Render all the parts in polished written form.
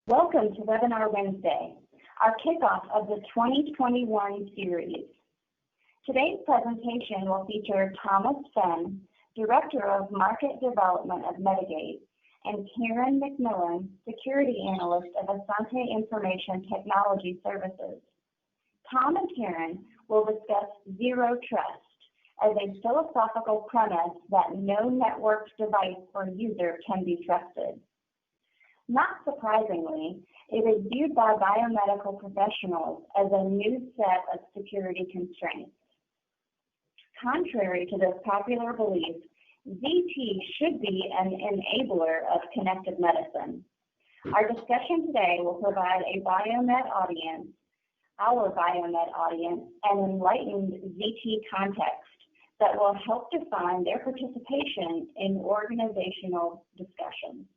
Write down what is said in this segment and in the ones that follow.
Welcome to Webinar Wednesday, our kickoff of the 2021 series. Today's presentation will feature Thomas Fenn, Director of Market Development of Medigate, and Karen McMillen, Security Analyst of Asante Information Technology Services. Tom and Karen will discuss zero trust as a philosophical premise that no networked device or user can be trusted. Not surprisingly, it is viewed by biomedical professionals as a new set of security constraints. Contrary to this popular belief, ZT should be an enabler of connected medicine. Our discussion today will provide our biomed audience, an enlightened ZT context that will help define their participation in organizational discussions.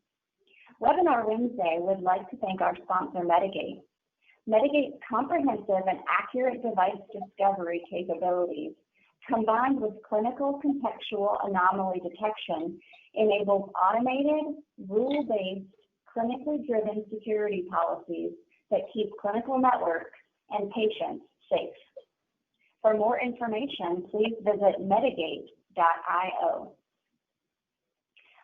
Webinar Wednesday would like to thank our sponsor, Medigate. Medigate's comprehensive and accurate device discovery capabilities, combined with clinical contextual anomaly detection, enables automated, rule-based, clinically driven security policies that keep clinical networks and patients safe. For more information, please visit medigate.io.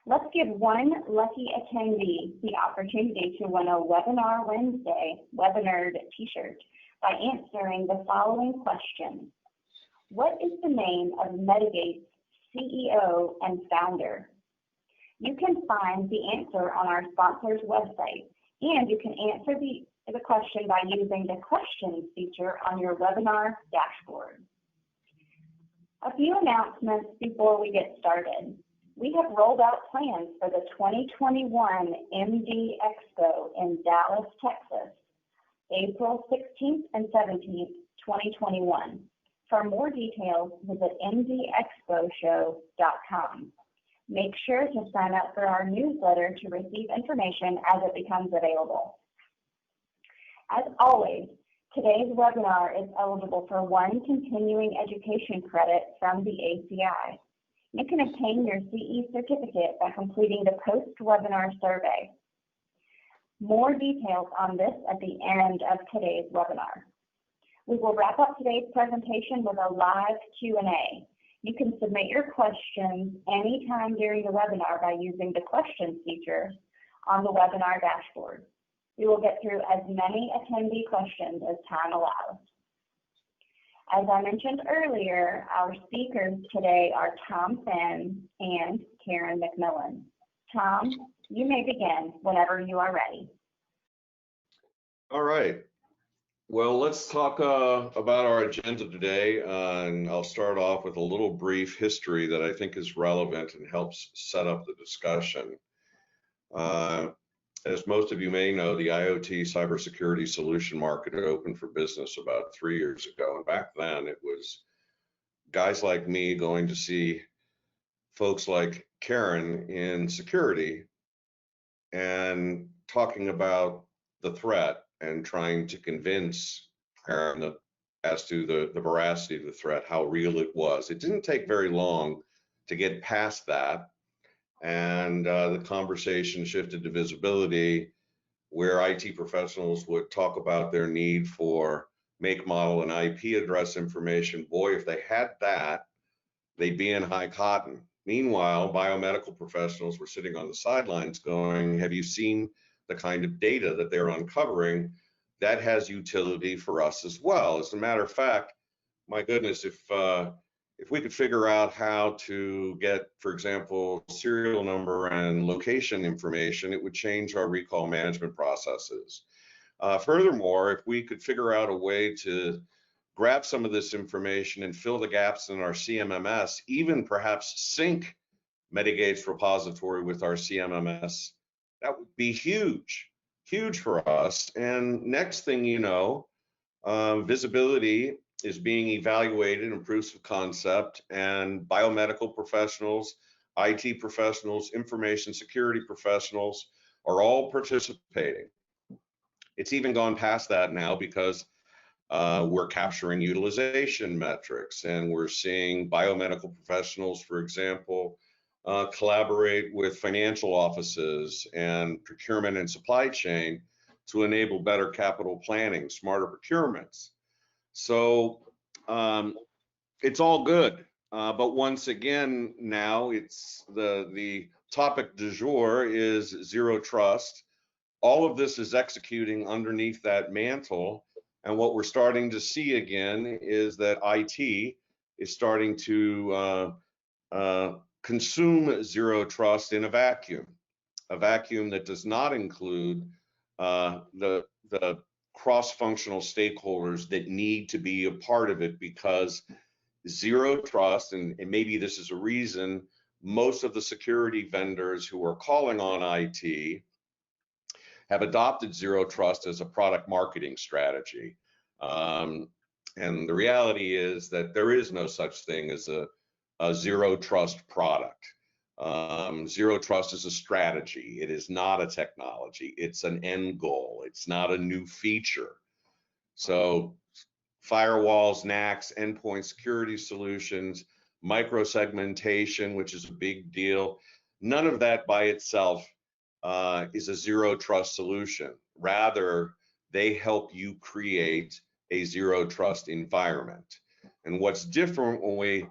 Let's give one lucky attendee the opportunity to win a Webinar Wednesday Webinard t-shirt by answering the following question. What is the name of Medigate's CEO and founder? You can find the answer on our sponsor's website, and you can answer the question by using the questions feature on your webinar dashboard. A few announcements before we get started. We have rolled out plans for the 2021 MD Expo in Dallas, Texas, April 16th and 17th, 2021. For more details, visit mdexposhow.com. Make sure to sign up for our newsletter to receive information as it becomes available. As always, today's webinar is eligible for one continuing education credit from the ACI. You can obtain your CE certificate by completing the post-webinar survey. More details on this at the end of today's webinar. We will wrap up today's presentation with a live Q&A. You can submit your questions anytime during the webinar by using the questions feature on the webinar dashboard. We will get through as many attendee questions as time allows. As I mentioned earlier, our speakers today are Tom Fenn and Karen McMillen. Tom, you may begin whenever you are ready. All right. Well, let's talk about our agenda today, and I'll start off with a little brief history that I think is relevant and helps set up the discussion. As most of you may know, the IoT cybersecurity solution market had opened for business about 3 years ago. And back then it was guys like me going to see folks like Karen in security and talking about the threat and trying to convince Karen as to the veracity of the threat, how real it was. It didn't take very long to get past that. And the conversation shifted to visibility, where IT professionals would talk about their need for make, model, and IP address information. Boy, if they had that, they'd be in high cotton. Meanwhile, biomedical professionals were sitting on the sidelines going, have you seen the kind of data that they're uncovering? That has utility for us as well. As a matter of fact, my goodness, if we could figure out how to get, for example, serial number and location information, it would change our recall management processes. Furthermore, if we could figure out a way to grab some of this information and fill the gaps in our CMMS, even perhaps sync Medigate's repository with our CMMS, that would be huge, huge for us. And next thing you know, visibility is being evaluated in proofs of concept, and biomedical professionals, IT professionals, information security professionals are all participating. It's even gone past that now because we're capturing utilization metrics, and we're seeing biomedical professionals, for example, collaborate with financial offices and procurement and supply chain to enable better capital planning, smarter procurements. So it's all good. But once again, now it's the topic du jour is zero trust. All of this is executing underneath that mantle. And what we're starting to see again is that IT is starting to consume zero trust in a vacuum that does not include the cross-functional stakeholders that need to be a part of it, because zero trust, and maybe this is a reason most of the security vendors who are calling on IT have adopted zero trust as a product marketing strategy. And the reality is that there is no such thing as a zero trust product. Zero trust is a strategy. It is not a technology. It's an end goal. It's not a new feature. So firewalls, NACs, endpoint security solutions, micro-segmentation, which is a big deal, none of that by itself is a zero trust solution. Rather, they help you create a zero trust environment. And what's different when we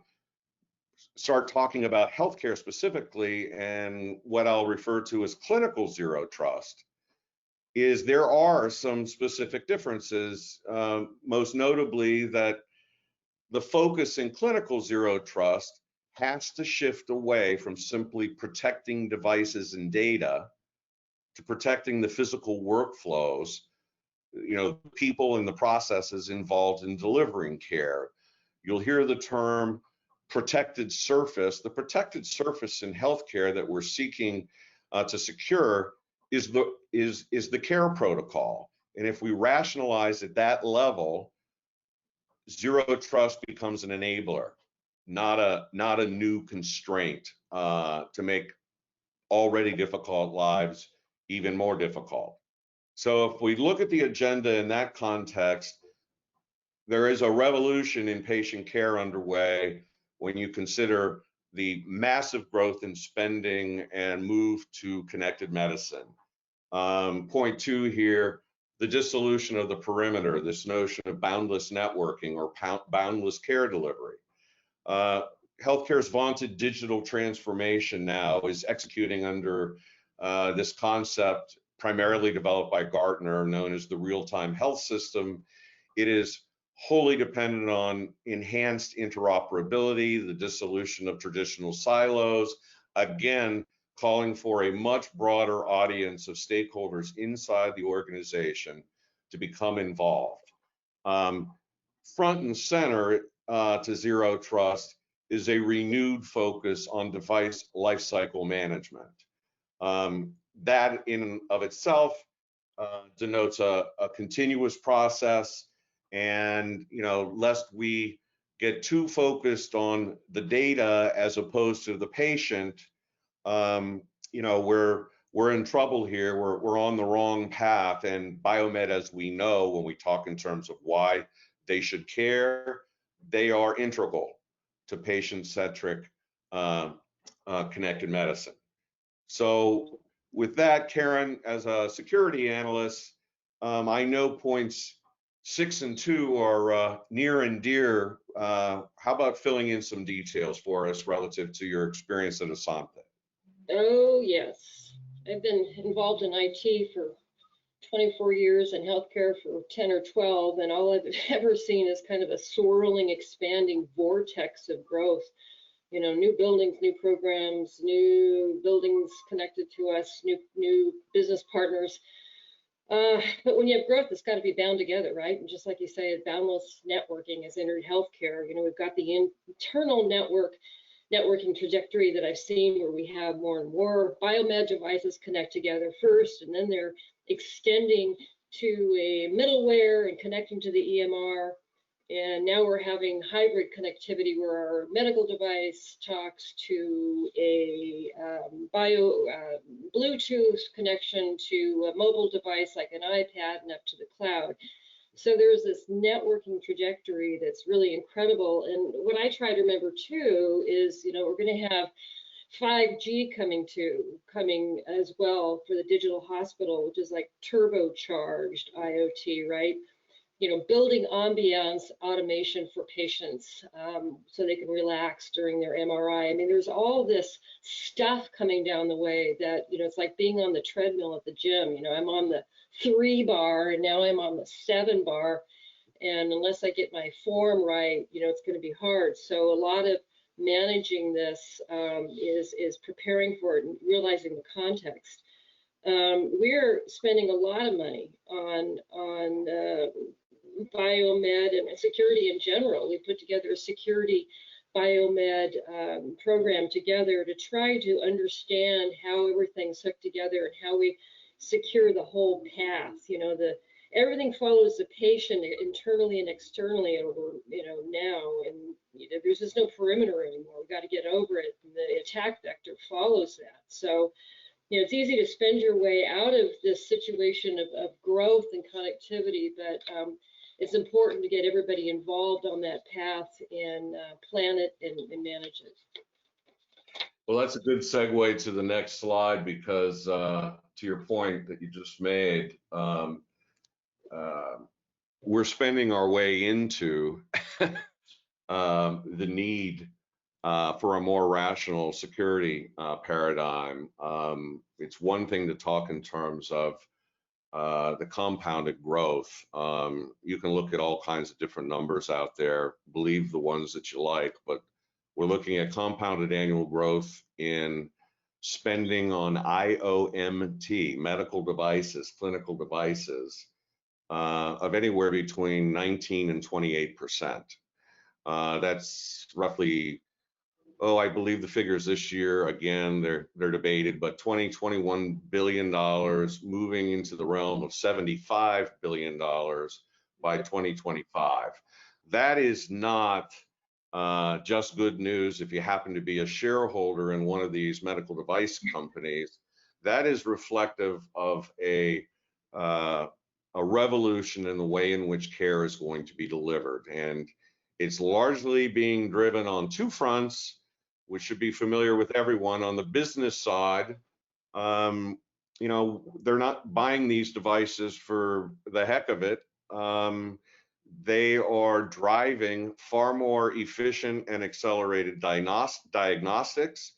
start talking about healthcare specifically, and what I'll refer to as clinical zero trust, is there are some specific differences, most notably that the focus in clinical zero trust has to shift away from simply protecting devices and data to protecting the physical workflows, people and the processes involved in delivering care. You'll hear the term protected surface. The protected surface in healthcare that we're seeking to secure is the care protocol. And if we rationalize at that level, zero trust becomes an enabler, not a new constraint to make already difficult lives even more difficult. So if we look at the agenda in that context, there is a revolution in patient care underway when you consider the massive growth in spending and move to connected medicine. Point two here, the dissolution of the perimeter, this notion of boundless networking or boundless care delivery. Healthcare's vaunted digital transformation now is executing under this concept primarily developed by Gartner, known as the real-time health system. It is wholly dependent on enhanced interoperability, the dissolution of traditional silos, again, calling for a much broader audience of stakeholders inside the organization to become involved. Front and center to zero trust is a renewed focus on device lifecycle management. That in and of itself denotes a continuous process, and lest we get too focused on the data as opposed to the patient, we're in trouble here. We're on the wrong path, and biomed, as we know, when we talk in terms of why they should care, they are integral to patient-centric connected medicine. So with that, Karen, as a security analyst, I know points 6 and 2 are near and dear. How about filling in some details for us relative to your experience at Asante? Oh, yes. I've been involved in IT for 24 years and healthcare for 10 or 12, and all I've ever seen is kind of a swirling, expanding vortex of growth. New buildings, new programs, new buildings connected to us, new business partners. But when you have growth, it's got to be bound together, right? And just like you say, boundless networking has entered healthcare. We've got the internal networking trajectory that I've seen, where we have more and more biomed devices connect together first, and then they're extending to a middleware and connecting to the EMR. And now we're having hybrid connectivity where our medical device talks to a Bluetooth connection to a mobile device like an iPad and up to the cloud. So there's this networking trajectory that's really incredible. And what I try to remember too is, we're going to have 5G coming as well for the digital hospital, which is like turbocharged IoT, right? You know, building ambiance automation for patients so they can relax during their MRI. I mean, there's all this stuff coming down the way that, you know, it's like being on the treadmill at the gym. You know, I'm on the 3 bar and now I'm on the 7 bar. And unless I get my form right, you know, it's going to be hard. So a lot of managing this is preparing for it and realizing the context. We're spending a lot of money on biomed and security in general. We put together a security biomed program together to try to understand how everything's hooked together and how we secure the whole path. You know, everything follows the patient internally and externally over, you know, now, and you know, there's just no perimeter anymore. We've got to get over it, and the attack vector follows that. So, you know, it's easy to spend your way out of this situation of growth and connectivity, but it's important to get everybody involved on that path and plan it and manage it. Well, that's a good segue to the next slide, because to your point that you just made, we're spending our way into the need for a more rational security paradigm. It's one thing to talk in terms of the compounded growth. You can look at all kinds of different numbers out there, believe the ones that you like, but we're looking at compounded annual growth in spending on IOMT, medical devices, clinical devices, of anywhere between 19 and 28%. That's roughly, I believe the figures this year, again, they're debated, but $21 billion, moving into the realm of $75 billion by 2025. That is not just good news if you happen to be a shareholder in one of these medical device companies. That is reflective of a revolution in the way in which care is going to be delivered. And it's largely being driven on 2 fronts, which should be familiar with everyone. On the business side, you know, they're not buying these devices for the heck of it. They are driving far more efficient and accelerated diagnostics.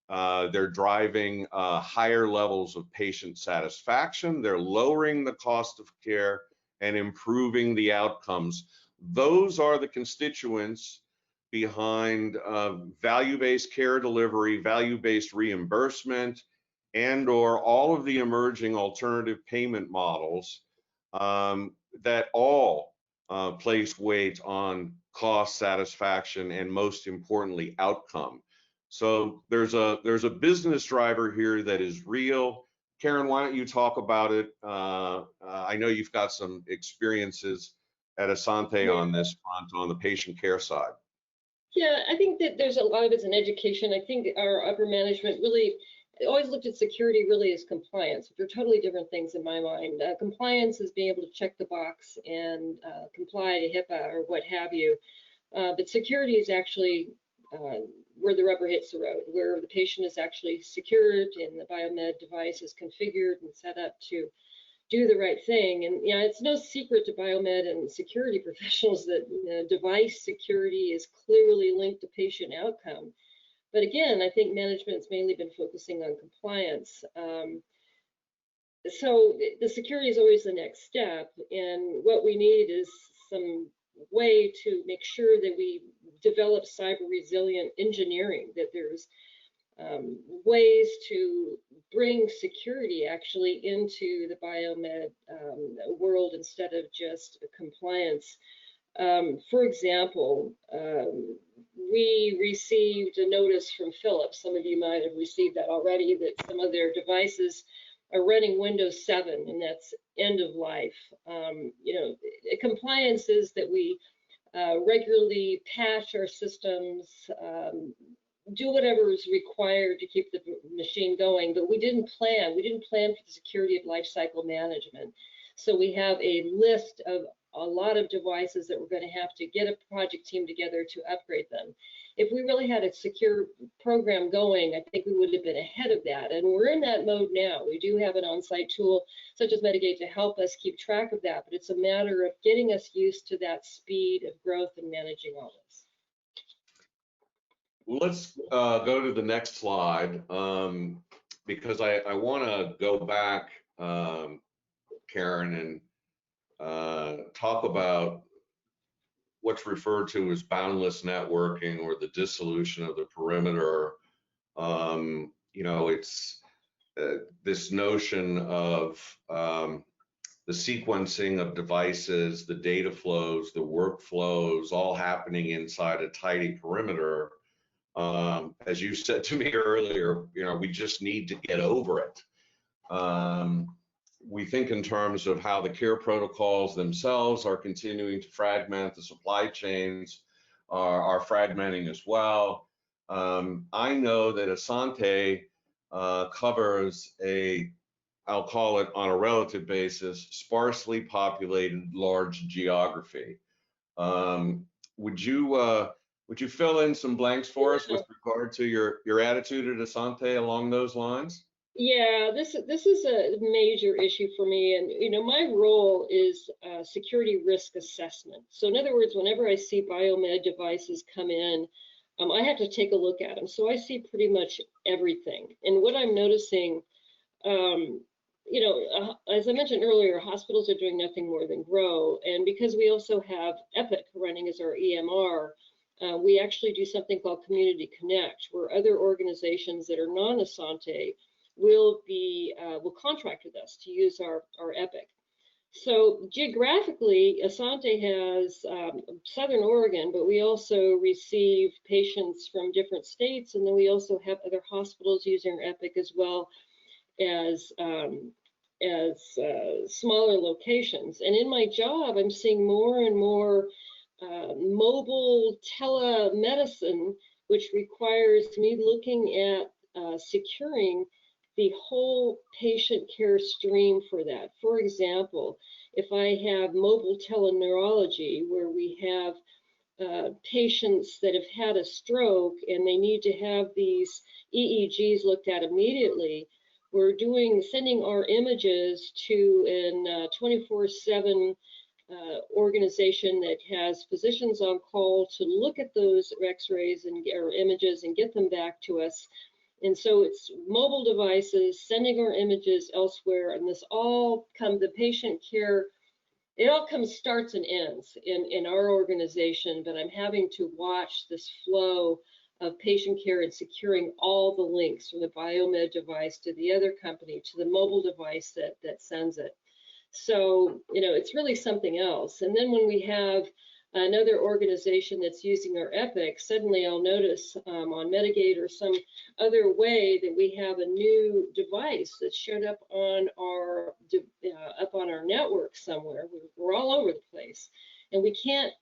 They're driving higher levels of patient satisfaction. They're lowering the cost of care and improving the outcomes. Those are the constituents behind value-based care delivery, value-based reimbursement, and/or all of the emerging alternative payment models that all place weight on cost, satisfaction, and most importantly, outcome. So there's a business driver here that is real. Karen, why don't you talk about it? I know you've got some experiences at Asante on this front, on the patient care side. Yeah, I think that there's a lot of it's in education. I think our upper management really always looked at security really as compliance. They're totally different things in my mind. Compliance is being able to check the box and comply to HIPAA or what have you. But security is actually where the rubber hits the road, where the patient is actually secured and the biomed device is configured and set up to do the right thing. And yeah, it's no secret to biomed and security professionals that device security is clearly linked to patient outcome. But again, I think management's mainly been focusing on compliance. So the security is always the next step. And what we need is some way to make sure that we develop cyber resilient engineering, that there's ways to bring security actually into the biomed world instead of just compliance. For example, we received a notice from Philips. Some of you might have received that already, that some of their devices are running Windows 7, and that's end of life. You know, compliance is that we regularly patch our systems, do whatever is required to keep the machine going, but we didn't plan for the security of life cycle management. So we have a list of a lot of devices that we're going to have to get a project team together to upgrade them. If we really had a secure program going, I think we would have been ahead of that. And we're in that mode now. We do have an on-site tool such as Medigate to help us keep track of that, but it's a matter of getting us used to that speed of growth and managing all this. Let's go to the next slide, because I want to go back, Karen, and talk about what's referred to as boundless networking, or the dissolution of the perimeter. You know, it's this notion of the sequencing of devices, the data flows, the workflows, all happening inside a tidy perimeter. As you said to me earlier, you know, we just need to get over it. We think in terms of how the care protocols themselves are continuing to fragment, the supply chains are fragmenting as well. I know that Asante covers I'll call it on a relative basis, sparsely populated large geography. Would you fill in some blanks for us with regard to your attitude at Asante along those lines? Yeah, this is a major issue for me, and you know, my role is security risk assessment. So in other words, whenever I see biomed devices come in, I have to take a look at them. So I see pretty much everything, and what I'm noticing, you know, as I mentioned earlier, hospitals are doing nothing more than grow, and because we also have Epic running as our EMR. We actually do something called Community Connect, where other organizations that are non-Asante will contract with us to use our Epic. So geographically, Asante has Southern Oregon, but we also receive patients from different states, and then we also have other hospitals using our Epic, as well as smaller locations. And in my job, I'm seeing more and more mobile telemedicine, which requires me looking at securing the whole patient care stream for that. For example, if I have mobile teleneurology, where we have patients that have had a stroke and they need to have these EEGs looked at immediately, we're sending our images to a 24/7 organization that has physicians on call to look at those x-rays or images and get them back to us. And so it's mobile devices sending our images elsewhere, and this all the patient care, it all starts and ends in our organization, but I'm having to watch this flow of patient care and securing all the links from the biomed device to the other company to the mobile device that sends it. So, you know, it's really something else. And then when we have another organization that's using our Epic, suddenly I'll notice on Medigate or some other way that we have a new device that showed up on our network somewhere. We're all over the place, and we can't.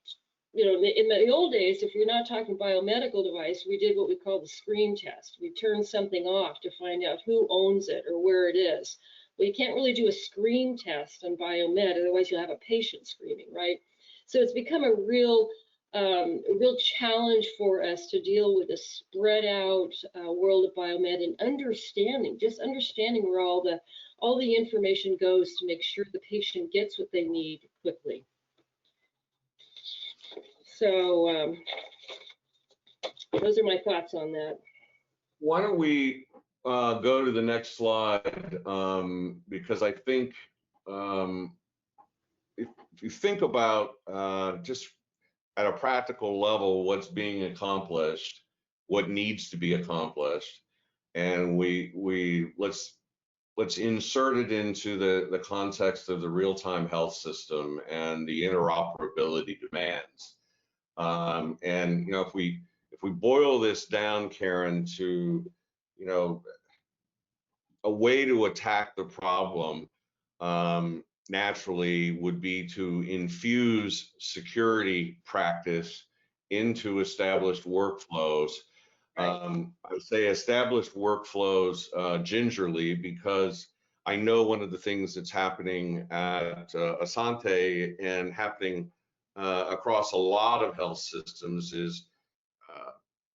You know, in the old days, if we're not talking biomedical device, we did what we call the screen test. We turned something off to find out who owns it or where it is. Well, you can't really do a screen test on biomed, otherwise you'll have a patient screaming, right? So it's become a real challenge for us to deal with a spread out world of biomed, and understanding where all the information goes to make sure the patient gets what they need quickly. So those are my thoughts on that. Why don't we go to the next slide, because I think if you think about just at a practical level what's being accomplished, what needs to be accomplished, and let's insert it into the context of the real-time health system and the interoperability demands. And you know, if we boil this down, Karen, to a way to attack the problem, naturally would be to infuse security practice into established workflows. I would say established workflows gingerly, because I know one of the things that's happening at Asante and happening across a lot of health systems is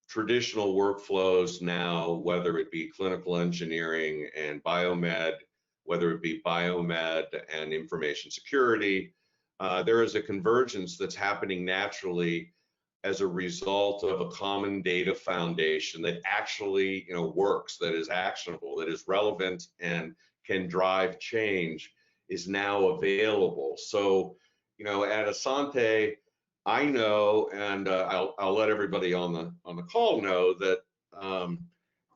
traditional workflows now, whether it be clinical engineering and biomed, whether it be biomed and information security, there is a convergence that's happening naturally as a result of a common data foundation that actually, works, that is actionable, that is relevant and can drive change is now available. So, at Asante, I know, and I'll let everybody on the call know that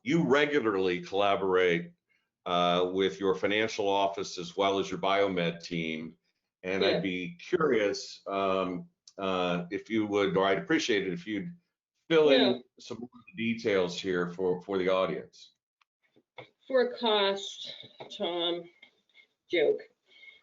you regularly collaborate with your financial office as well as your biomed team, and Yeah. I'd be curious if you would, or I'd appreciate it if you'd fill in some more details here for the audience. For cost, Tom, joke.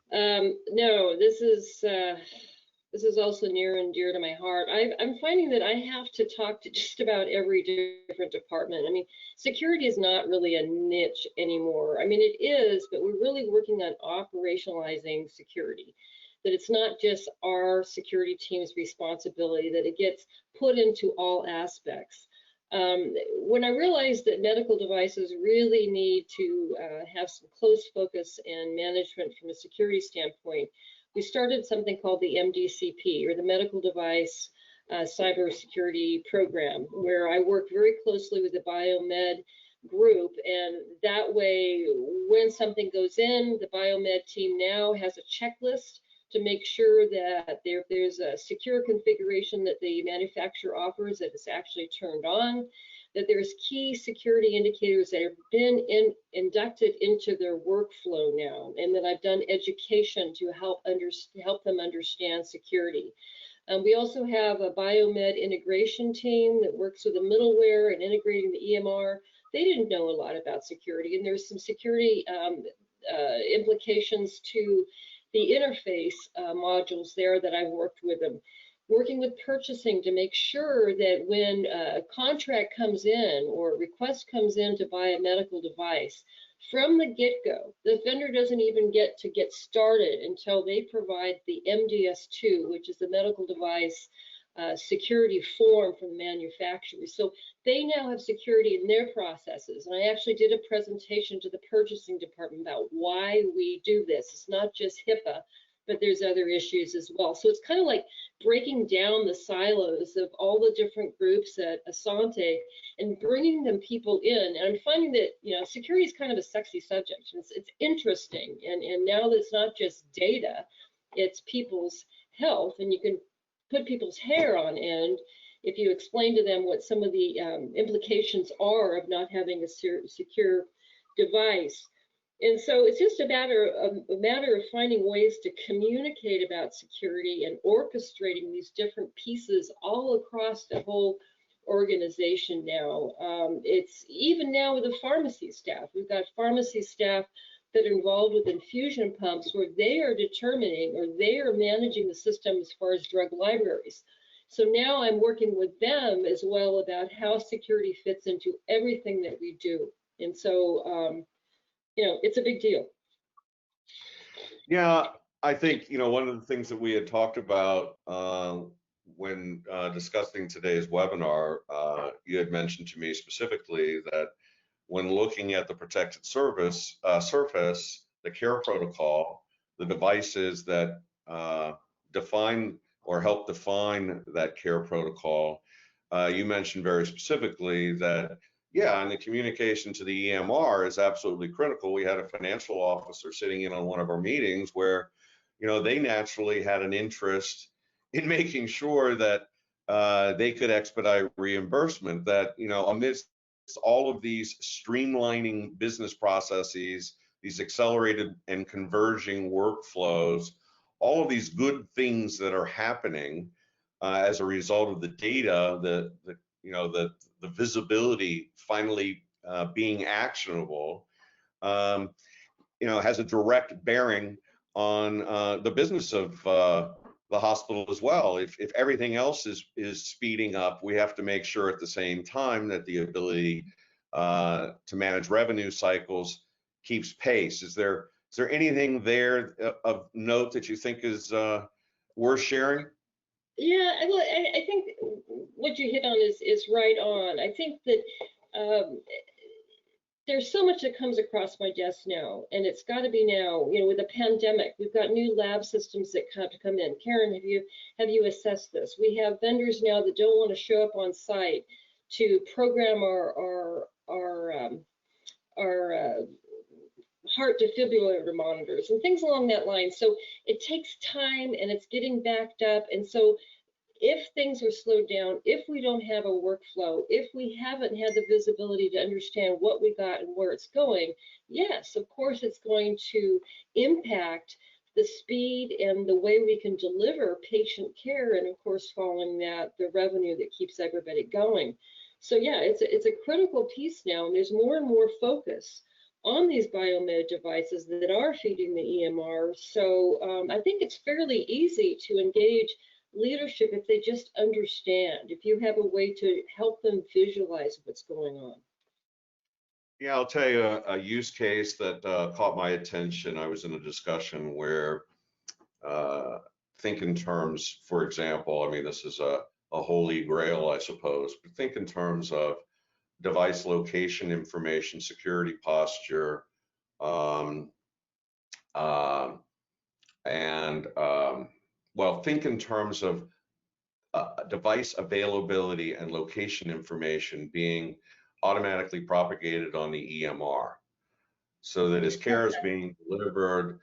No, this is also near and dear to my heart. I'm finding that I have to talk to just about every different department. I mean, security is not really a niche anymore. I mean, it is, but we're really working on operationalizing security. That it's not just our security team's responsibility, that it gets put into all aspects. When I realized that medical devices really need to have some close focus and management from a security standpoint, we started something called the MDCP, or the Medical Device Cybersecurity Program, where I work very closely with the biomed group, and that way, when something goes in, the biomed team now has a checklist to make sure that there's a secure configuration that the manufacturer offers that is actually turned on, that there's key security indicators that have been inducted into their workflow now, and that I've done education to help them understand security. We also have a biomed integration team that works with the middleware and integrating the EMR. They didn't know a lot about security, and there's some security implications to the interface modules there that I've worked with them. Working with purchasing to make sure that when a contract comes in or a request comes in to buy a medical device, from the get-go, the vendor doesn't even get started until they provide the MDS2, which is the medical device security form from the manufacturer. So they now have security in their processes. And I actually did a presentation to the purchasing department about why we do this. It's not just HIPAA, but there's other issues as well. So it's kind of like breaking down the silos of all the different groups at Asante and bringing them people in. And I'm finding that, security is kind of a sexy subject. It's interesting. And now that it's not just data, it's people's health, and you can put people's hair on end if you explain to them what some of the implications are of not having a secure device. And so it's just a matter of finding ways to communicate about security and orchestrating these different pieces all across the whole organization now. It's even now with the pharmacy staff. We've got pharmacy staff that are involved with infusion pumps, where they are determining, or they are managing the system as far as drug libraries. So now I'm working with them as well about how security fits into everything that we do. And so, it's a big deal. Yeah, I think, one of the things that we had talked about when discussing today's webinar, you had mentioned to me specifically that when looking at the protected surface, the care protocol, the devices that define or help define that care protocol, you mentioned very specifically that, and the communication to the EMR is absolutely critical. We had a financial officer sitting in on one of our meetings where, they naturally had an interest in making sure that they could expedite reimbursement, that, amidst all of these streamlining business processes, these accelerated and converging workflows, all of these good things that are happening as a result of the data, the visibility finally being actionable, has a direct bearing on the business of the hospital as well. If everything else is speeding up, we have to make sure at the same time that the ability to manage revenue cycles keeps pace. Is there anything there of note that you think is worth sharing? Yeah, I think what you hit on is right on. I think that there's so much that comes across my desk now, and it's got to be now. You know, with the pandemic, we've got new lab systems that have to come in. Karen, have you assessed this? We have vendors now that don't want to show up on site to program our heart defibrillator monitors and things along that line. So it takes time, and it's getting backed up. And so if things are slowed down, if we don't have a workflow, if we haven't had the visibility to understand what we got and where it's going, yes, of course, it's going to impact the speed and the way we can deliver patient care, and of course, following that, the revenue that keeps everybody going. So yeah, it's a critical piece now, and there's more and more focus on these biomed devices that are feeding the EMR. So I think it's fairly easy to engage leadership if they just understand, if you have a way to help them visualize what's going on. Yeah, I'll tell you a use case that caught my attention. I was in a discussion where think in terms, for example, I mean, this is a holy grail, I suppose, but think in terms of device location information, security posture, well, think in terms of device availability and location information being automatically propagated on the EMR, so that as care is being delivered,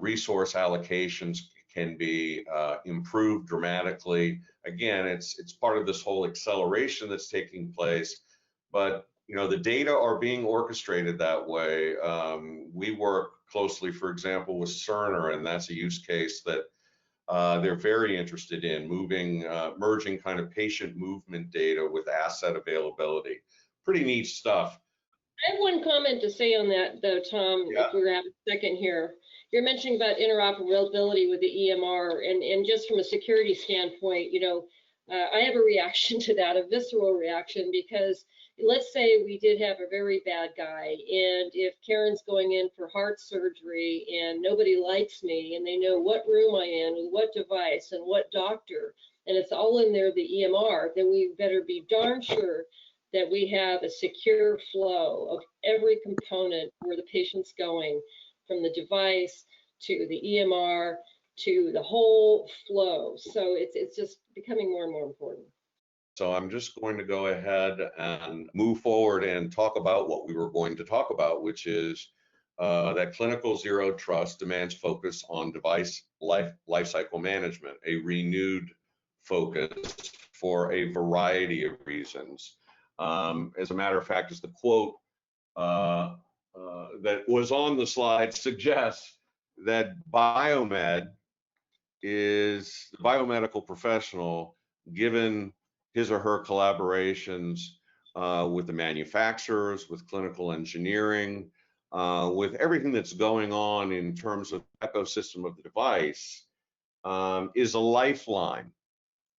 resource allocations can be improved dramatically. Again, it's part of this whole acceleration that's taking place, but you know, the data are being orchestrated that way. We work closely, for example, with Cerner, and that's a use case that they're very interested in merging kind of patient movement data with asset availability. Pretty neat stuff. I have one comment to say on that, though, Tom, Yeah. if we have a second here. You're mentioning about interoperability with the EMR, and just from a security standpoint, you know, I have a reaction to that, a visceral reaction, because let's say we did have a very bad guy, and if Karen's going in for heart surgery and nobody likes me, and they know what room I'm in, with what device, and what doctor, and it's all in there, the EMR, then we better be darn sure that we have a secure flow of every component where the patient's going, from the device to the EMR to the whole flow. So it's just becoming more and more important. So I'm just going to go ahead and move forward and talk about what we were going to talk about, which is that clinical zero trust demands focus on device lifecycle management, a renewed focus for a variety of reasons. As a matter of fact, as the quote that was on the slide suggests, that biomed is the biomedical professional, given his or her collaborations with the manufacturers, with clinical engineering, with everything that's going on in terms of ecosystem of the device, is a lifeline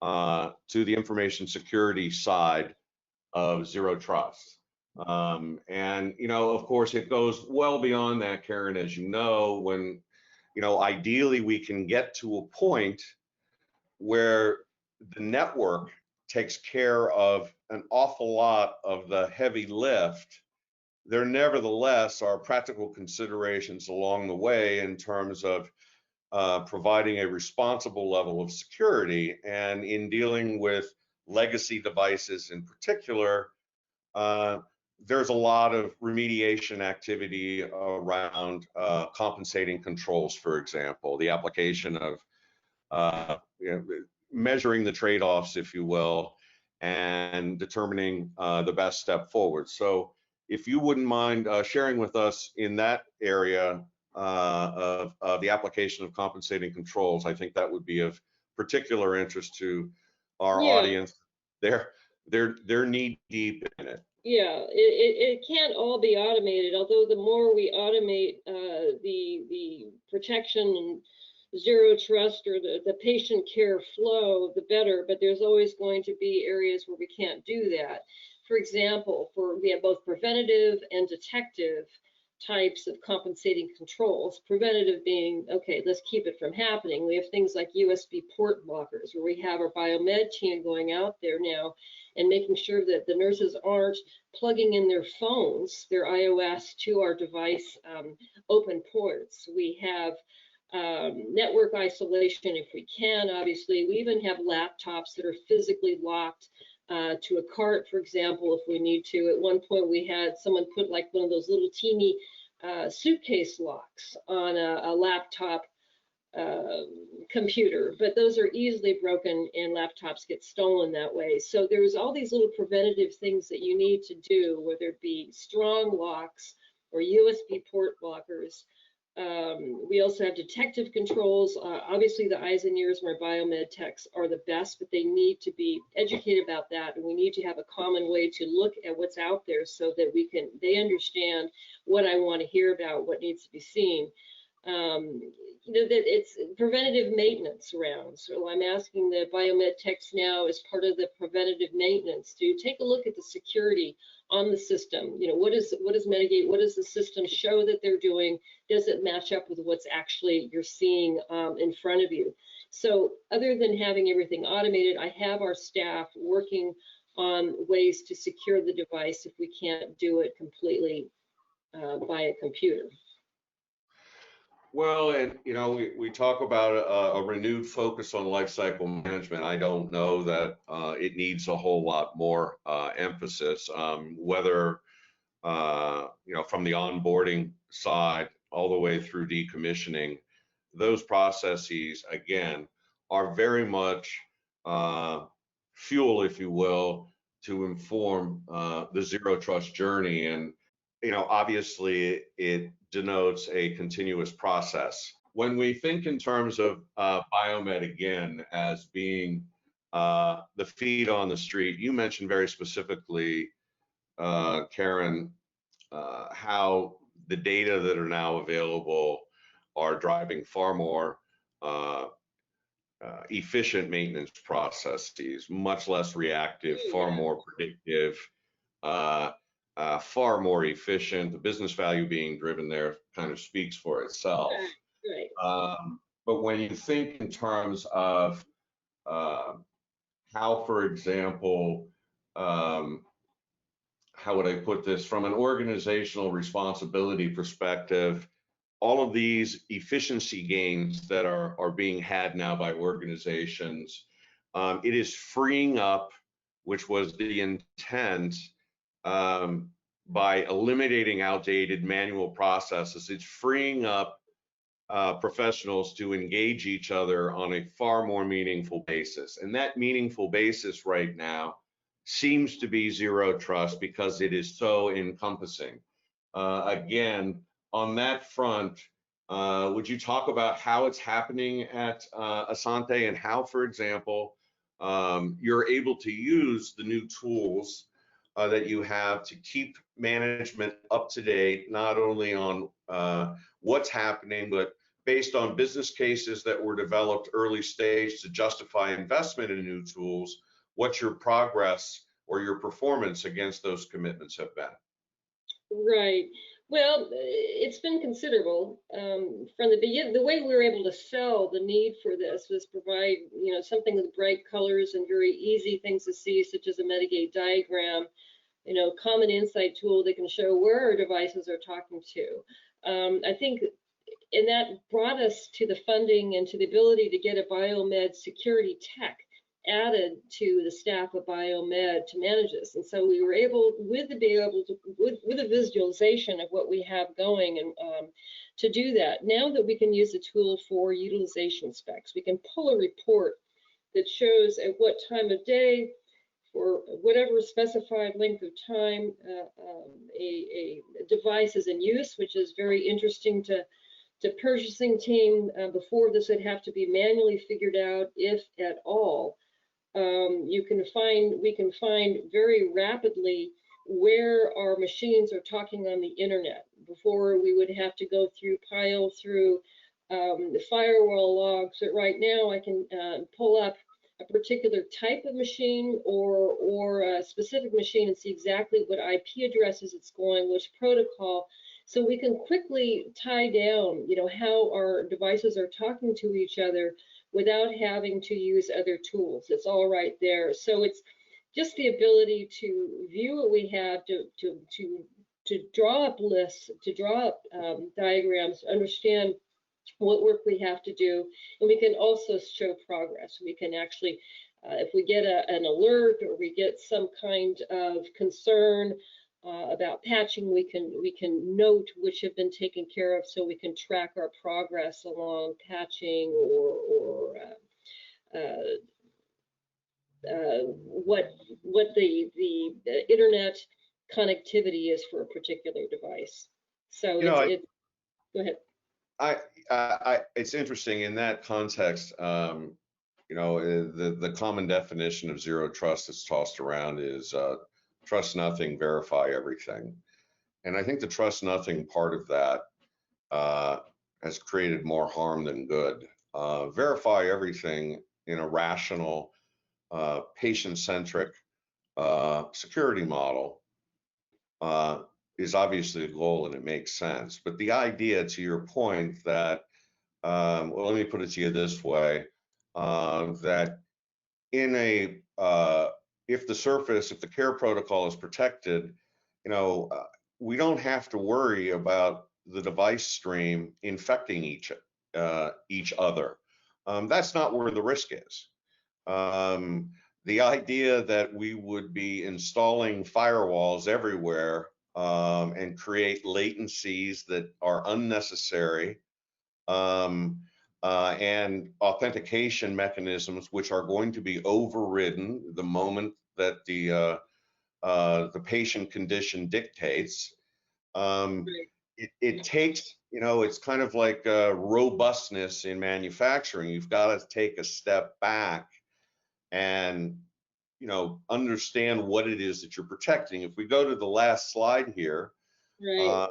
to the information security side of zero trust. And, you know, of course, it goes well beyond that, Karen, as you know, when, you know, ideally we can get to a point where the network takes care of an awful lot of the heavy lift. There nevertheless are practical considerations along the way in terms of providing a responsible level of security. And in dealing with legacy devices in particular, there's a lot of remediation activity around compensating controls, for example, the application of you know, measuring the trade-offs, if you will, and determining the best step forward. So if you wouldn't mind sharing with us in that area of the application of compensating controls, I think that would be of particular interest to our audience. They're knee deep in it. Yeah, it can't all be automated, although the more we automate the protection and zero trust or the patient care flow, the better, but there's always going to be areas where we can't do that. For example, we have both preventative and detective types of compensating controls. Preventative being, okay, let's keep it from happening. We have things like USB port blockers, where we have our biomed team going out there now and making sure that the nurses aren't plugging in their phones, their iOS, to our device open ports. We have network isolation if we can, obviously. We even have laptops that are physically locked to a cart, for example, if we need to. At one point, we had someone put like one of those little teeny suitcase locks on a laptop computer, but those are easily broken and laptops get stolen that way. So there's all these little preventative things that you need to do, whether it be strong locks or USB port blockers. We also have detective controls. Obviously, the eyes and ears of our biomed techs are the best, but they need to be educated about that, and we need to have a common way to look at what's out there so that they understand what I want to hear about, what needs to be seen. That it's preventative maintenance around. So I'm asking the biomed techs now, as part of the preventative maintenance, to take a look at the security on the system. What is Medigate? What does the system show that they're doing? Does it match up with what's actually you're seeing in front of you? So other than having everything automated, I have our staff working on ways to secure the device if we can't do it completely by a computer. Well, and we talk about a renewed focus on life cycle management. I don't know that it needs a whole lot more emphasis, whether from the onboarding side all the way through decommissioning. Those processes, again, are very much fuel, if you will, to inform the zero trust journey. And obviously it denotes a continuous process. When we think in terms of biomed, again, as being the feet on the street, you mentioned very specifically, Karen, how the data that are now available are driving far more efficient maintenance processes, much less reactive, far more predictive, far more efficient. The business value being driven there kind of speaks for itself. Right. But when you think in terms of how, for example, how would I put this, from an organizational responsibility perspective, all of these efficiency gains that are being had now by organizations, it is freeing up, which was the intent, by eliminating outdated manual processes. It's freeing up professionals to engage each other on a far more meaningful basis. And that meaningful basis right now seems to be zero trust because it is so encompassing. Again, on that front, would you talk about how it's happening at Asante, and how, for example, you're able to use the new tools that you have to keep management up to date, not only on what's happening, but based on business cases that were developed early stage to justify investment in new tools, what your progress or your performance against those commitments have been? Right. Well, it's been considerable. From the beginning, the way we were able to sell the need for this was provide, something with bright colors and very easy things to see, such as a Medigate diagram, common insight tool that can show where our devices are talking to. I think, and that brought us to the funding and to the ability to get a biomed security tech added to the staff of biomed to manage this. And so we were able, with a visualization of what we have going, and to do that. Now that we can use the tool for utilization specs, we can pull a report that shows at what time of day, for whatever specified length of time, a device is in use, which is very interesting to purchasing team. Before this would have to be manually figured out, if at all. We can find very rapidly where our machines are talking on the internet. Before, we would have to pile through the firewall logs. But right now, I can pull up a particular type of machine or a specific machine and see exactly what IP addresses it's going, which protocol, So we can quickly tie down, how our devices are talking to each other without having to use other tools. It's all right there. So it's just the ability to view what we have, to draw up lists, to draw up diagrams, understand what work we have to do, and we can also show progress. We can actually, if we get an alert or we get some kind of concern about patching, we can note which have been taken care of, so we can track our progress along patching or what the internet connectivity is for a particular device. So go ahead. It's interesting in that context. The common definition of zero trust that's tossed around is trust nothing, verify everything. And I think the trust nothing part of that has created more harm than good. Verify everything in a rational, patient-centric security model is obviously the goal, and it makes sense. But the idea, to your point, that well, let me put it to you this way, that in if the care protocol is protected, we don't have to worry about the device stream infecting each other. That's not where the risk is. The idea that we would be installing firewalls everywhere and create latencies that are unnecessary, and authentication mechanisms which are going to be overridden the moment that the patient condition dictates. It takes, it's kind of like robustness in manufacturing. You've got to take a step back and understand what it is that you're protecting. If we go to the last slide here, right.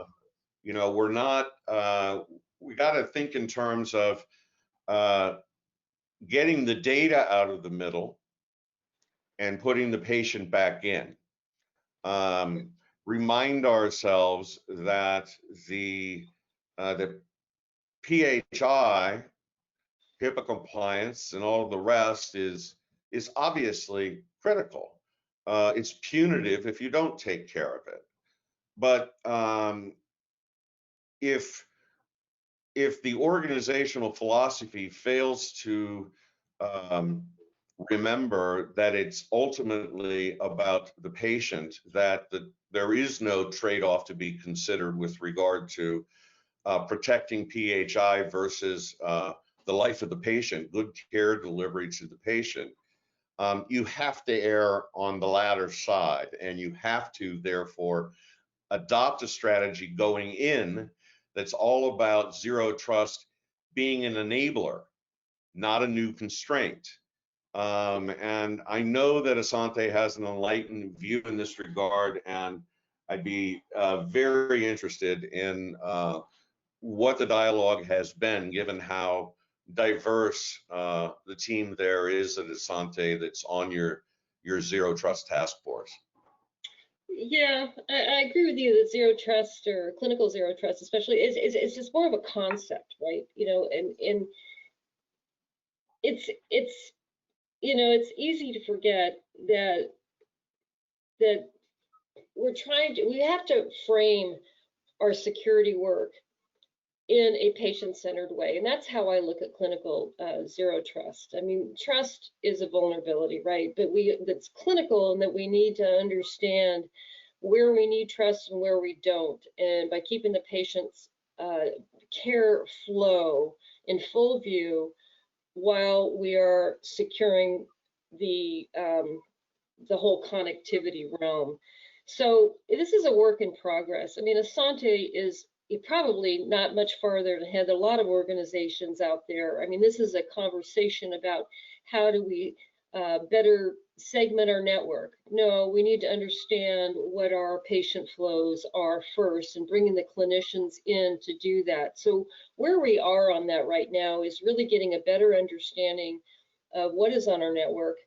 We're not, we got to think in terms of getting the data out of the middle and putting the patient back in. Remind ourselves that the PHI, HIPAA compliance, and all of the rest is obviously critical. It's punitive if you don't take care of it. But if the organizational philosophy fails to remember that it's ultimately about the patient, that there is no trade-off to be considered with regard to protecting PHI versus the life of the patient, good care delivery to the patient, you have to err on the latter side, and you have to therefore adopt a strategy going in that's all about zero trust being an enabler, not a new constraint. And I know that Asante has an enlightened view in this regard, and I'd be very interested in what the dialogue has been, given how diverse the team there is at Asante that's on your zero trust task force. Yeah, I agree with you that zero trust, or clinical zero trust especially, is just more of a concept, right? And it's easy to forget that we have to frame our security work in a patient-centered way, and that's how I look at clinical zero trust. I mean, trust is a vulnerability, right? But that's clinical, and that we need to understand where we need trust and where we don't, and by keeping the patient's care flow in full view while we are securing the whole connectivity realm. So this is a work in progress. I mean, Asante is probably not much farther ahead than a lot of organizations out there. I mean, this is a conversation about how do we better segment our network. No, we need to understand what our patient flows are first, and bringing the clinicians in to do that. So where we are on that right now is really getting a better understanding of what is on our network,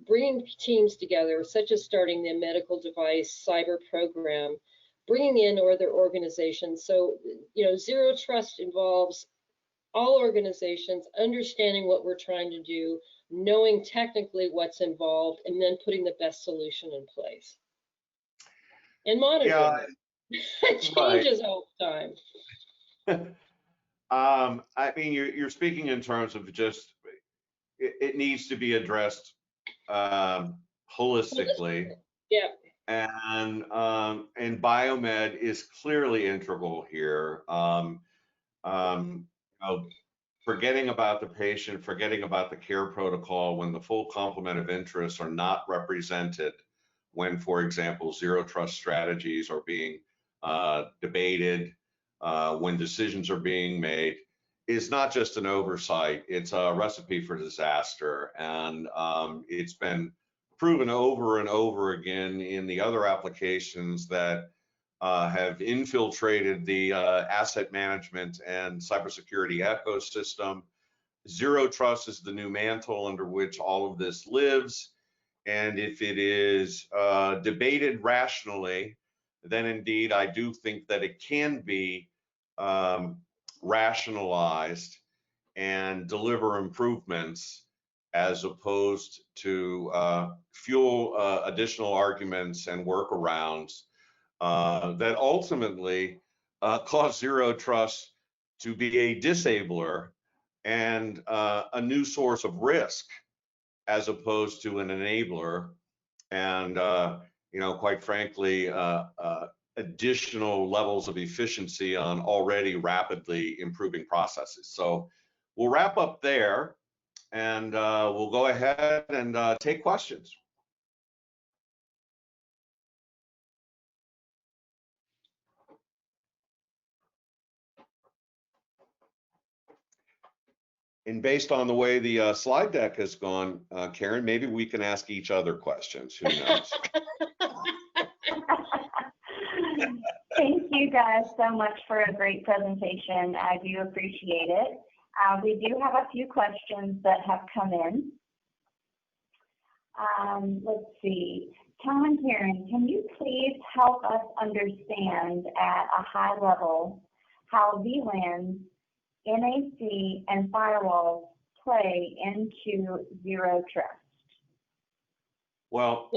bringing teams together, such as starting the medical device cyber program, bringing in other organizations. So, zero trust involves all organizations understanding what we're trying to do, knowing technically what's involved, and then putting the best solution in place. And monitoring. Yeah, It changes all the time. I mean, you're speaking in terms of just it needs to be addressed holistically. Yeah. And biomed is clearly integral here. Forgetting about the patient, forgetting about the care protocol when the full complement of interests are not represented, when, for example, zero trust strategies are being debated, when decisions are being made, is not just an oversight, it's a recipe for disaster. And it's been proven over and over again in the other applications that have infiltrated the asset management and cybersecurity ecosystem. Zero trust is the new mantle under which all of this lives. And if it is debated rationally, then indeed I do think that it can be rationalized and deliver improvements, as opposed to fuel additional arguments and workarounds that ultimately cause zero trust to be a disabler and a new source of risk, as opposed to an enabler, and quite frankly, additional levels of efficiency on already rapidly improving processes. So we'll wrap up there, and we'll go ahead and take questions. And based on the way the slide deck has gone, Karen, maybe we can ask each other questions. Who knows? Thank you guys so much for a great presentation. I do appreciate it. We do have a few questions that have come in. Let's see. Tom and Karen, can you please help us understand at a high level how VLANs, NAC, and firewalls play into zero trust? Well,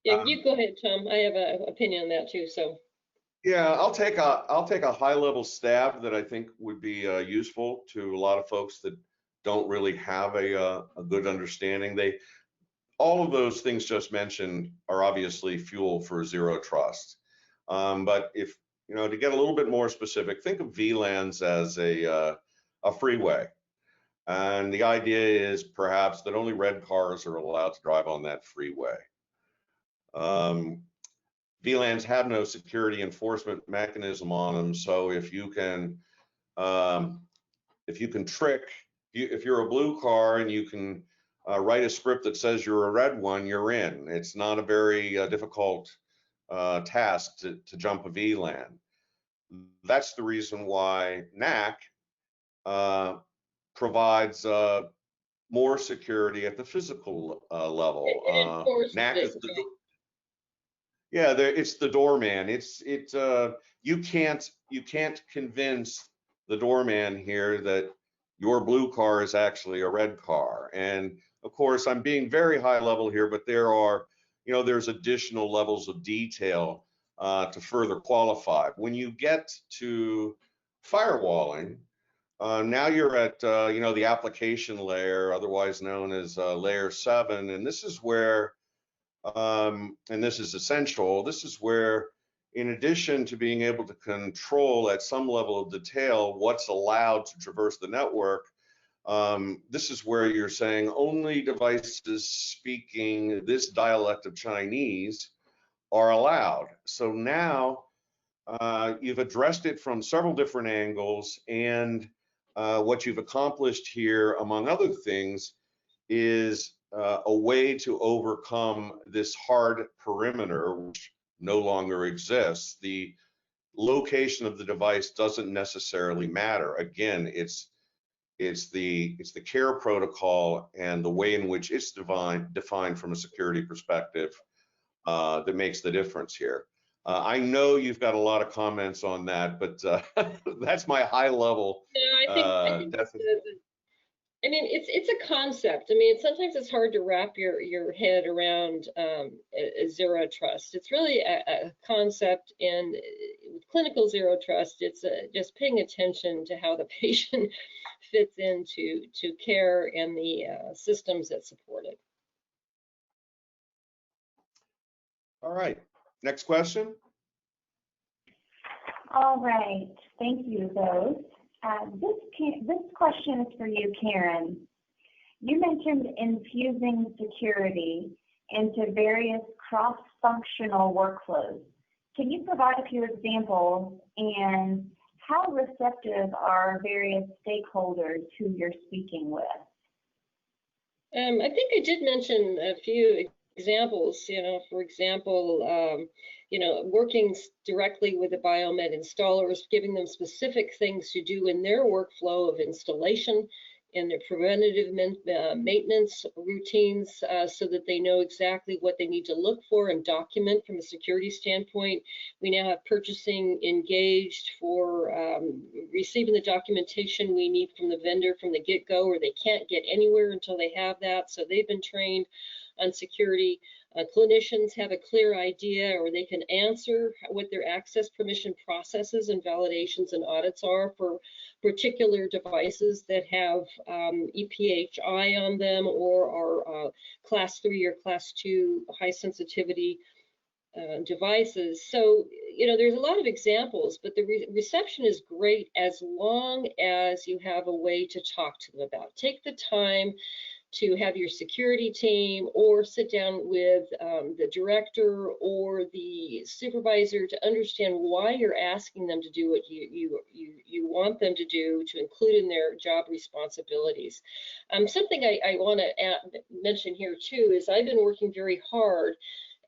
you go ahead, Tom. I have an opinion on that too. So. Yeah, I'll take a high level stab that I think would be useful to a lot of folks that don't really have a good understanding. All of those things just mentioned are obviously fuel for zero trust. But if to get a little bit more specific, think of VLANs as a freeway, and the idea is perhaps that only red cars are allowed to drive on that freeway. VLANs have no security enforcement mechanism on them, so if you can trick, if you're a blue car and you can write a script that says you're a red one, you're in. It's not a very difficult task to jump a VLAN. That's the reason why NAC provides more security at the physical level. NAC is it's the doorman. You can't convince the doorman here that your blue car is actually a red car. And of course, I'm being very high level here, but there's additional levels of detail to further qualify. When you get to firewalling, now you're at the application layer, otherwise known as layer 7, and this is where and this is essential. This is where, in addition to being able to control at some level of detail what's allowed to traverse the network, this is where you're saying only devices speaking this dialect of Chinese are allowed. So now you've addressed it from several different angles, and what you've accomplished here, among other things, is a way to overcome this hard perimeter, which no longer exists. The location of the device doesn't necessarily matter. Again, it's the care protocol and the way in which it's defined from a security perspective that makes the difference here. I know you've got a lot of comments on that, but that's my high level. No, I think I mean, it's a concept. I mean, sometimes it's hard to wrap your head around a zero trust. It's really a concept, and with clinical zero trust, it's just paying attention to how the patient fits into care and the systems that support it. All right, next question. All right, thank you, those. This question is for you, Karen. You mentioned infusing security into various cross-functional workflows. Can you provide a few examples, and how receptive are various stakeholders who you're speaking with? I think I did mention a few examples, for example, working directly with the biomed installers, giving them specific things to do in their workflow of installation and their preventative maintenance routines, so that they know exactly what they need to look for and document from a security standpoint. We now have purchasing engaged for receiving the documentation we need from the vendor from the get-go, or they can't get anywhere until they have that. So they've been trained on security. Clinicians have a clear idea, or they can answer what their access permission processes and validations and audits are for particular devices that have EPHI on them, or are class 3 or class 2 high sensitivity devices. So, there's a lot of examples, but the reception is great as long as you have a way to talk to them about. Take the time to have your security team or sit down with the director or the supervisor to understand why you're asking them to do what you want them to do, to include in their job responsibilities. Something I want to mention here too is I've been working very hard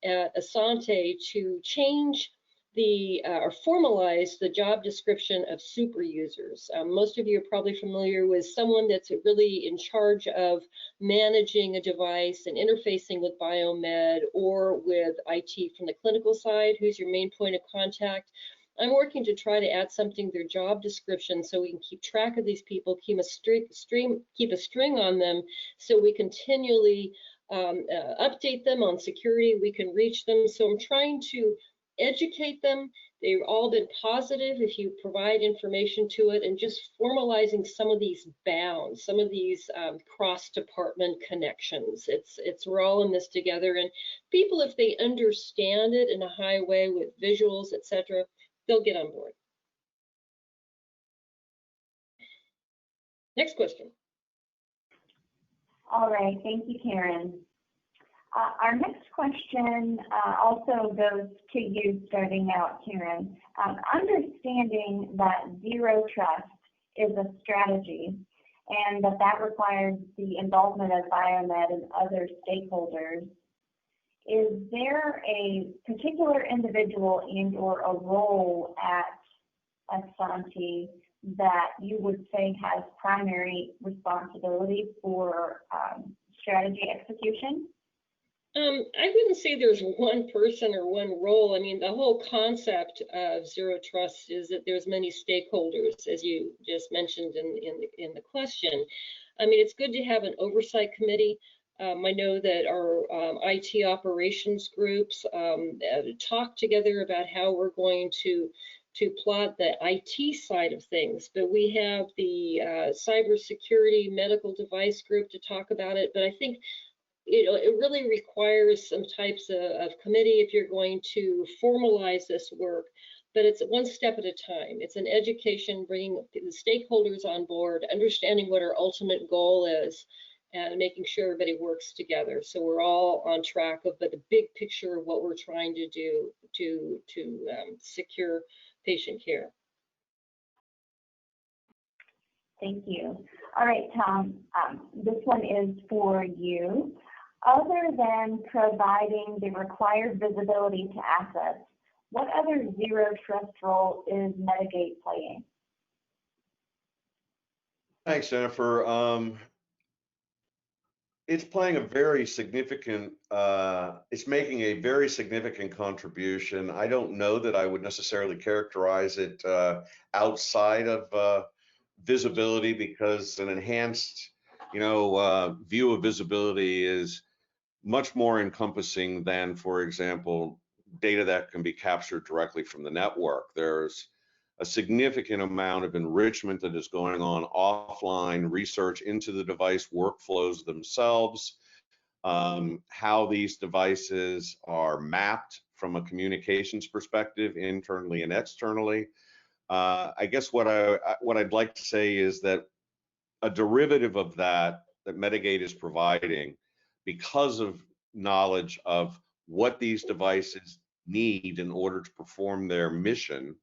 at Asante to change or formalize the job description of super users. Most of you are probably familiar with someone that's really in charge of managing a device and interfacing with biomed or with IT from the clinical side, who's your main point of contact. I'm working to try to add something to their job description so we can keep track of these people, keep a string on them, so we continually update them on security, we can reach them. So I'm trying to educate them. They've all been positive if you provide information to it, and just formalizing some of these bounds, some of these cross-department connections. We're all in this together, and people, if they understand it in a high way with visuals, etc., they'll get on board. Next question. All right, thank you, Karen. Our next question also goes to you starting out, Karen. Understanding that zero trust is a strategy and that requires the involvement of biomed and other stakeholders, is there a particular individual and or a role at Asante that you would say has primary responsibility for strategy execution? I wouldn't say there's one person or one role. I mean, the whole concept of zero trust is that there's many stakeholders, as you just mentioned in the question. I mean, it's good to have an oversight committee. I know that our IT operations groups talk together about how we're going to plot the IT side of things, but we have the cybersecurity medical device group to talk about it. But I think it really requires some types of committee if you're going to formalize this work, but it's one step at a time. It's an education, bringing the stakeholders on board, understanding what our ultimate goal is, and making sure everybody works together. So we're all on track of, but the big picture of what we're trying to do to secure patient care. Thank you. All right, Tom, this one is for you. Other than providing the required visibility to assets, what other zero trust role is Medigate playing? Thanks, Jennifer. it's playing a very significant, it's making a very significant contribution. I don't know that I would necessarily characterize it outside of visibility, because an enhanced, view of visibility is much more encompassing than, for example, data that can be captured directly from the network. There's a significant amount of enrichment that is going on offline, research into the device workflows themselves, how these devices are mapped from a communications perspective, internally and externally. I guess what I'd like to say is that a derivative of that Medigate is providing, because of knowledge of what these devices need in order to perform their mission,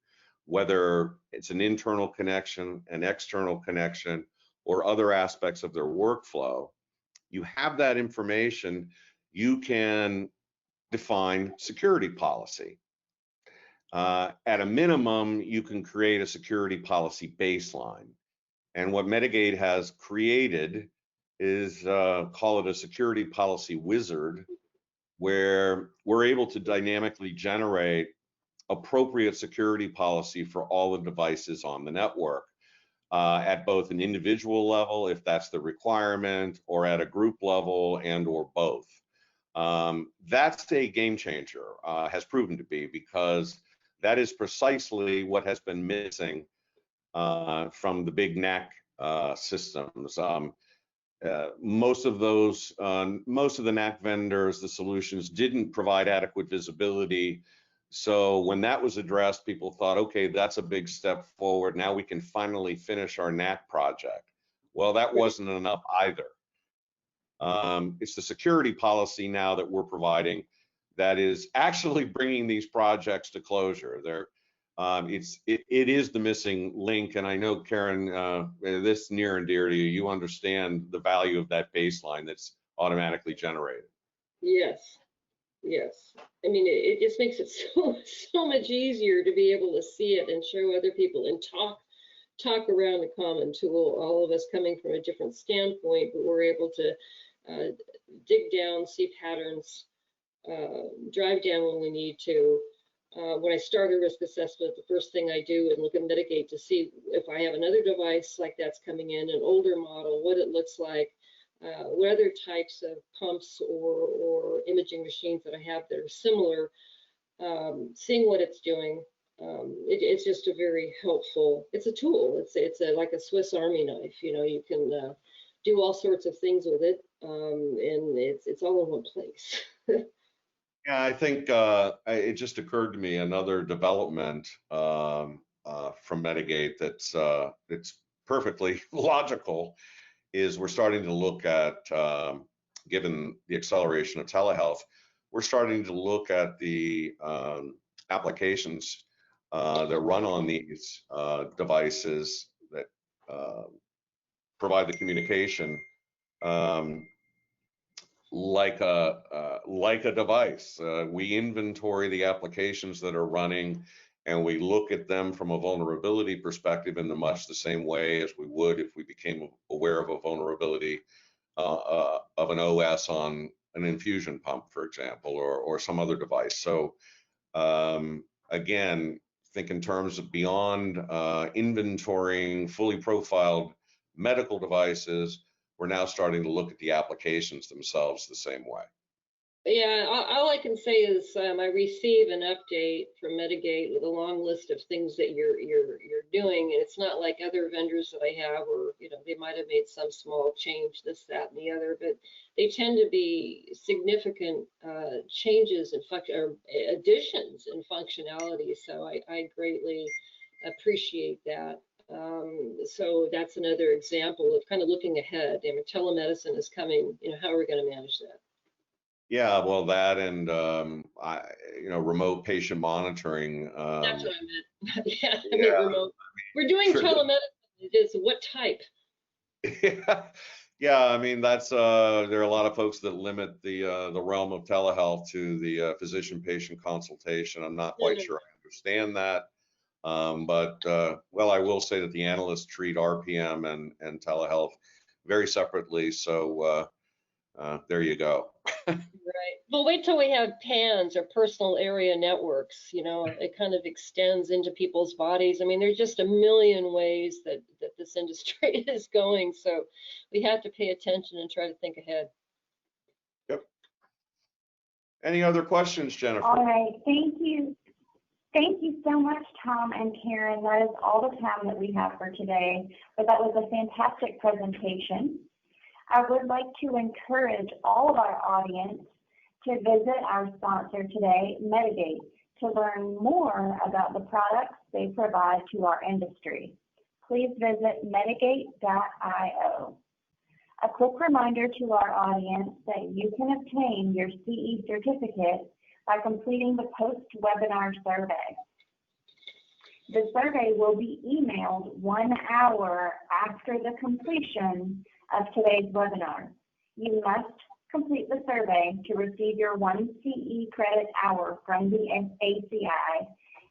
whether it's an internal connection, an external connection, or other aspects of their workflow. You have that information, you can define security policy. At a minimum, you can create a security policy baseline. And what Medigate has created is, call it a security policy wizard, where we're able to dynamically generate appropriate security policy for all the devices on the network, at both an individual level, if that's the requirement, or at a group level, and or both. That's a game changer, has proven to be, because that is precisely what has been missing from the big NAC systems. Most of the NAC vendors, the solutions didn't provide adequate visibility. So when that was addressed, people thought, okay, that's a big step forward. Now we can finally finish our NAC project. Well, that wasn't enough either. It's the security policy now that we're providing that is actually bringing these projects to closure. It is the missing link, and I know, Karen, this near and dear to you. You understand the value of that baseline that's automatically generated. Yes, yes. I mean, it just makes it so much easier to be able to see it and show other people and talk around a common tool. All of us coming from a different standpoint, but we're able to dig down, see patterns, drive down when we need to. When I start a risk assessment, the first thing I do is look at Medigate to see if I have another device like that's coming in, an older model, what it looks like, what other types of pumps or imaging machines that I have that are similar, seeing what it's doing. It's just a very helpful, it's a tool. It's like a Swiss Army knife. You can do all sorts of things with it, and it's all in one place. Yeah, I think it just occurred to me another development from Medigate that's perfectly logical is we're starting to look at, given the acceleration of telehealth, we're starting to look at the applications that run on these devices that provide the communication. Like a device. We inventory the applications that are running, and we look at them from a vulnerability perspective in much the same way as we would if we became aware of a vulnerability of an OS on an infusion pump, for example, or some other device. So again, think in terms of beyond inventorying fully profiled medical devices, we're now starting to look at the applications themselves the same way. Yeah, all I can say is I receive an update from Medigate with a long list of things that you're doing, and it's not like other vendors that I have, or they might have made some small change, this, that, and the other, but they tend to be significant changes in function or additions in functionality. So I greatly appreciate that. So that's another example of kind of looking ahead. I mean, telemedicine is coming. How are we going to manage that? Yeah, well, that and remote patient monitoring. That's what I meant. Yeah, I mean, remote. We're doing telemedicine. It is what type? Yeah, I mean that's there are a lot of folks that limit the realm of telehealth to the physician-patient consultation. I'm not quite sure I understand that. But well, I will say that the analysts treat RPM and telehealth very separately. So there you go. Right. Well, wait till we have PANs or personal area networks. You know, it kind of extends into people's bodies. I mean, there's just a million ways that this industry is going. So we have to pay attention and try to think ahead. Yep. Any other questions, Jennifer? All right, thank you. Thank you so much, Tom and Karen. That is all the time that we have for today, but that was a fantastic presentation. I would like to encourage all of our audience to visit our sponsor today, Medigate, to learn more about the products they provide to our industry. Please visit medigate.io. A quick reminder to our audience that you can obtain your CE certificate by completing the post-webinar survey. The survey will be emailed 1 hour after the completion of today's webinar. You must complete the survey to receive your 1 CE credit hour from the ACI,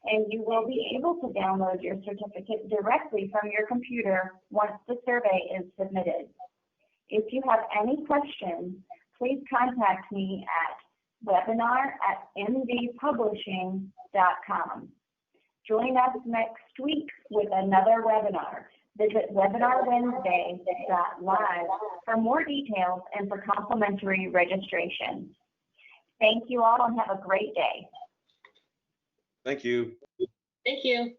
and you will be able to download your certificate directly from your computer once the survey is submitted. If you have any questions, please contact me at webinar@mvpublishing.com. Join us next week with another webinar. Visit webinarwednesday.live for more details and for complimentary registration. Thank you all and have a great day. Thank you. Thank you.